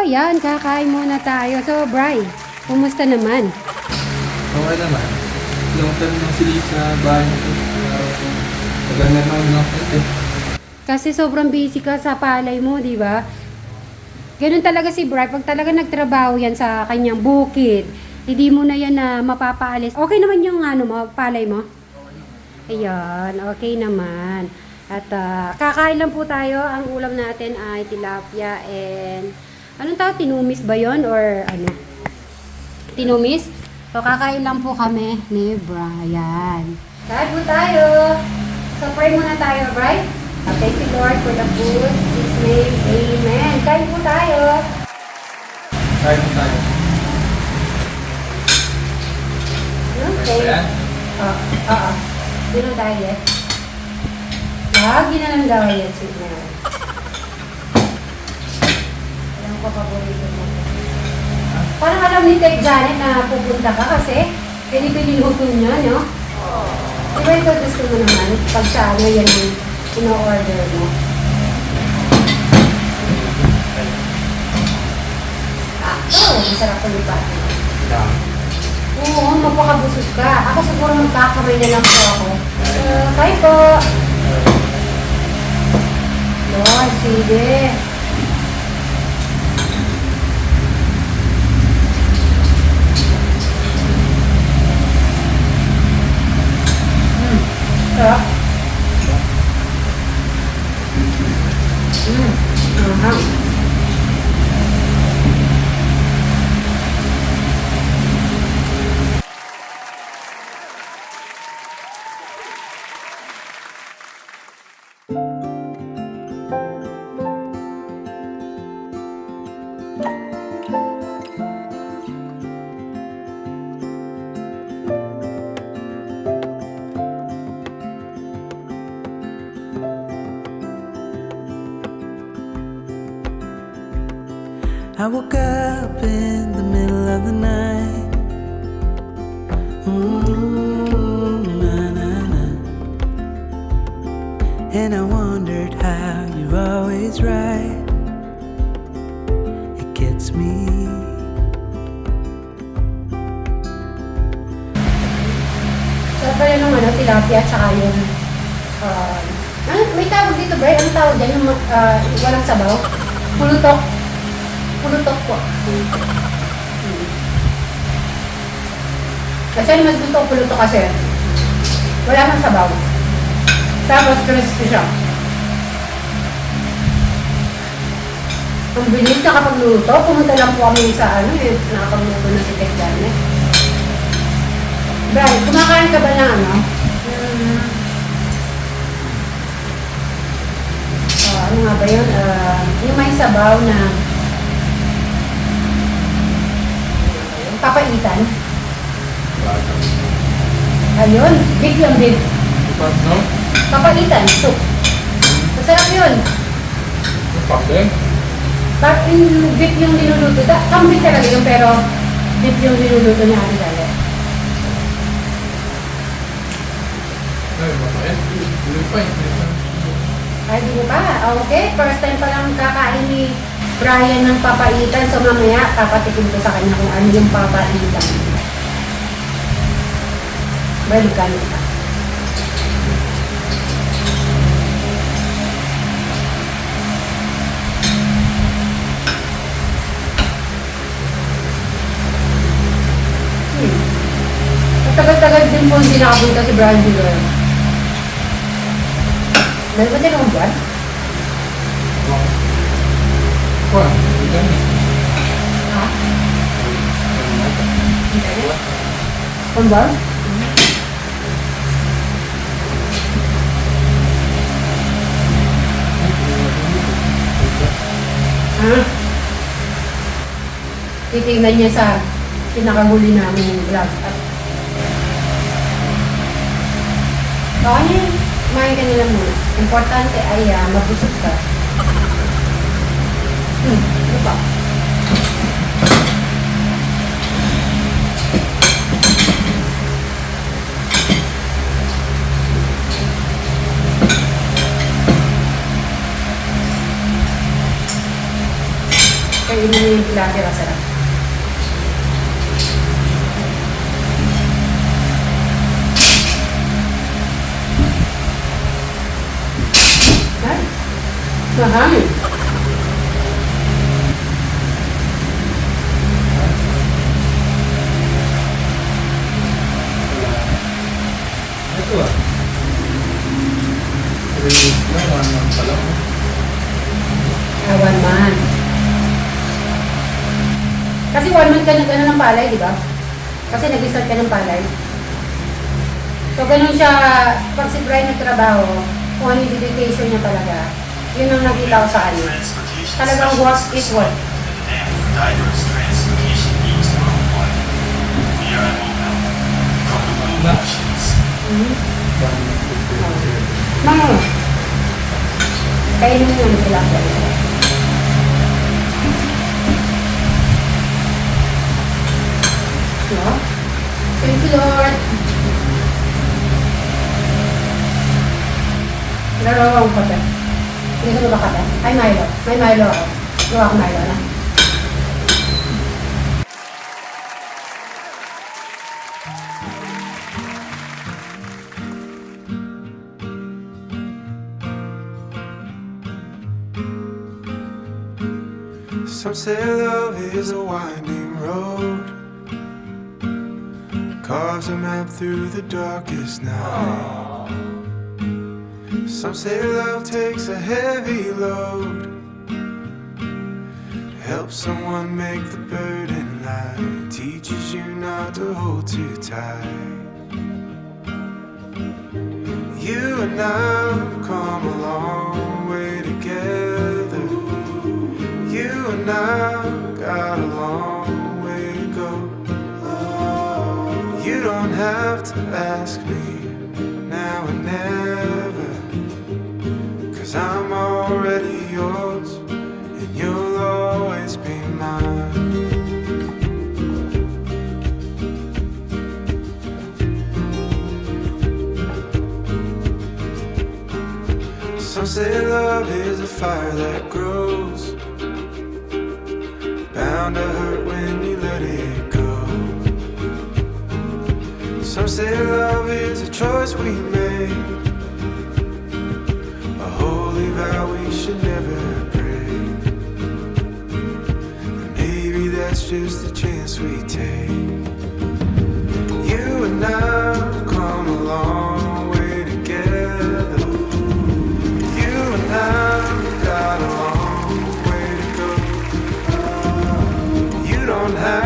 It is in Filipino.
yan, kakain muna tayo. So, Bri, kumusta naman? Okay naman. Long term nang silip sa bahay nito. Maganda naman lang ito. Kasi sobrang busy ka sa palay mo, di ba? Ganun talaga si Bri. Pag talaga nagtrabaho yan sa kanyang bukid, hindi mo na yan na mapapaalis. Okay naman yung palay mo? Ayan, okay naman. At kakain lang po tayo. Ang ulam natin ay tilapia and anong tawag? Tinumis ba yon or ano? Tinumis? So kakain lang po kami ni Brian. Kain po tayo. So pray muna tayo, right? Thank you Lord for the food. In His name, Amen. Kain po tayo. Kain mo tayo. Okay. Ayan. Oo. Yun ang diet. Lagi na lang diet, sweet na. Alam ko paborito mo. Parang alam ni Tek Janet na pupunta ka kasi pinipililuto niya, no? Diba ito gusto mo naman? Pag sa ano yan yung ino-order mo. Masarap ko yung pati. Oo, mapakabusog ka. Ako siguro magkakamay na lang po ako. Kain po. Lord, sige. Sarap. Aha. I woke up in the middle of the night. Na-na-na. And I wondered how you're always right. It gets me. Sarap pala nung tilapia at saka yung may tawag dito, Bray? Anong tawag dyan? Yung walang sabaw? Pulutok. Pulutok po. Kasi mas gusto ko pulutok kasi wala nang sabaw. Tapos crispy siya. Ang bilis nakapagluto. Pumunta lang po kami sa nakapagluto na si Tek Janet. Brian, kumakain ka ba ng ano nga ba yun? Yung may sabaw na papaitan. Ayun, beef yung beef. No? Papaitan, soup. Masarap yun. Pakde? Bakit yung beef yung niluluto? Kambing talaga yun, pero beef yung niluluto niya ang dali. Ay, mapait. Tuloy pa eh. Ay, di mo pa? Okay, first time pa lang kakain ni Brian ng papaitan. So mamaya, papatikin ko sa kanya kung ano yung papaitan. Balikan ka. Tagal-tagal din po hindi nakapunta si Brian Dillon. Meron ba din akong buwan? Wah, ikan nih. Ha? Ang buwan? Ha? Titignan niya sa pinakahuli namin vlog. Okay, kumain ka nila muna. Importante ay mabusog ka. Ano pa? Kainin yung tilapia masarap. Ay, mahangin. Ito ah. Release na, 1 month pa lang. One month. Kasi 1 month ka nag-ano ng palay, di ba? Kasi nag-start ka ng palay. So, ganun siya, pag si Brian nagtrabaho, kung ano yung dedication niya talaga, yun ang nakita ko sa kanya. Talagang work is work. Diverse transportation needs worldwide. We are mobile. Comfortable options. Mama, kainin mo yung tilapia. No? Thank you, Lord. Narawang ko ba? Hindi ko ba kape? Ay, Milo. May Milo ako. Gawa ko Milo na. Some say love is a winding road, carves a map through the darkest night. Some say love takes a heavy load, helps someone make the burden light, teaches you not to hold too tight. You and I have come a long way together. You and I got a long way to go. You don't have to ask me now or never, 'cause I'm already yours and you'll always be mine. Some say love is a fire that grows, bound to hurt when you let it go. Some say love is a choice we made, a holy vow we should never break. And maybe that's just the chance we take. You and I have come a long way together. You and I got a long way to go. You don't have